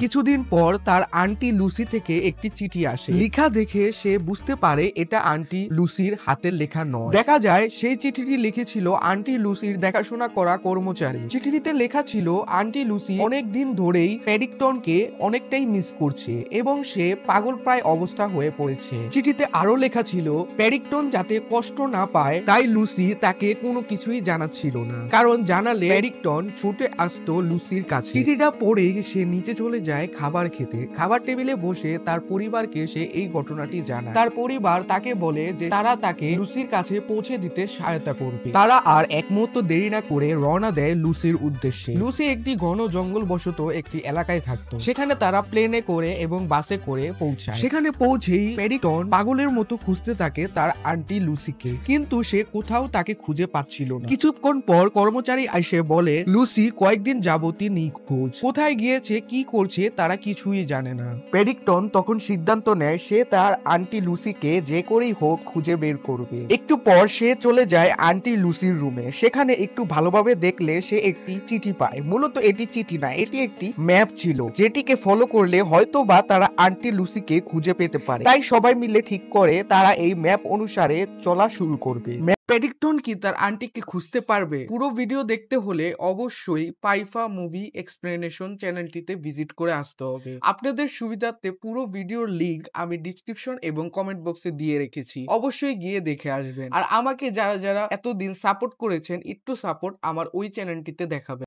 কিছুদিন পর তার আন্টি লুসি থেকে একটি চিঠি আসে। লেখা দেখে সে বুঝতে পারে এটা আন্টি লুসির হাতের লেখা নয়। দেখা যায় সেই চিঠিটি লিখেছিল আন্টি লুসির দেখাশোনা করা কর্মচারী। চিঠিটিতে লেখা ছিল আন্টি লুসি অনেক দিন ধরেই প্যাডিংটনকে অনেকটাই মিস করছে এবং সে পাগল প্রায় অবস্থা হয়ে পড়েছে। চিঠিতে আরো লেখা ছিল প্যাডিংটন যাতে কষ্ট না পায় তাই লুসি তাকে কোনো কিছুই জানাচ্ছিল না, কারণ জানালে প্যাডিংটন ছুটে আসতো লুসির কাছে। চিঠিটা পড়ে সে নিচে চলে যায় খাবার খেতে। খাবার টেবিলে বসে তার পরিবারকে সে এই ঘটনাটি জানায়। তার পরিবার তাকে বলে যে তারা তাকে লুসির কাছে পৌঁছে দিতে সহায়তা করবে। তারা আর এক মুহূর্ত দেরি না করে রওনা দেয় লুসির উদ্দেশ্যে। লুসি একটি ঘন জঙ্গল বশত একটি এলাকায় থাকতো। সেখানে তারা প্লেনে করে এবং বাসে করে পৌঁছায়। সেখানে পৌঁছেই প্যাডিংটন পাগলের মতো খুঁজতে থাকে তার আন্টি লুসিকে, কিন্তু সে কোথাও তাকে খুঁজে পাচ্ছিল না। কিছুক্ষণ পর কর্মচারী এসে বলে লুসি কয়েকদিন যাবতই নিখোঁজ। কোথায় গিয়েছে, কি করছে তারা কিছুই জানে না। প্যাডিংটন তখন সিদ্ধান্ত নেয় সে তার আন্টি লুসিকে যে করেই হোক খুঁজে বের করবে। একটু পর সে চলে যায় আন্টি লুসির রুমে। সেখানে একটু ভালোভাবে দেখলে সে একটি চিঠি পায়। মূলত এটি চিঠি না, এটি একটি ম্যাপ ছিল যেটিকে ফলো করলে হয়তো বা তারা আন্টি লুসিকে খুঁজে পেতে পারে। তাই সবাই মিলে ঠিক করে তারা এই ম্যাপ অনুসারে চলা শুরু করবে। প্যাডিংটন কি তার আন্টিকে খুঁজতে পারবে? পুরো ভিডিও দেখতে হলে অবশ্যই পাইফা মুভি এক্সপ্লেনেশন চ্যানেলটিতে ভিজিট করে আসতে হবে। আপনাদের সুবিধার্থে পুরো ভিডিওর লিংক আমি ডিসক্রিপশন এবং কমেন্ট বক্সে দিয়ে রেখেছি, অবশ্যই গিয়ে দেখে আসবেন। আর আমাকে যারা যারা এতদিন সাপোর্ট করেছেন, একটু সাপোর্ট আমার ওই চ্যানেলটিতে দেখাবেন।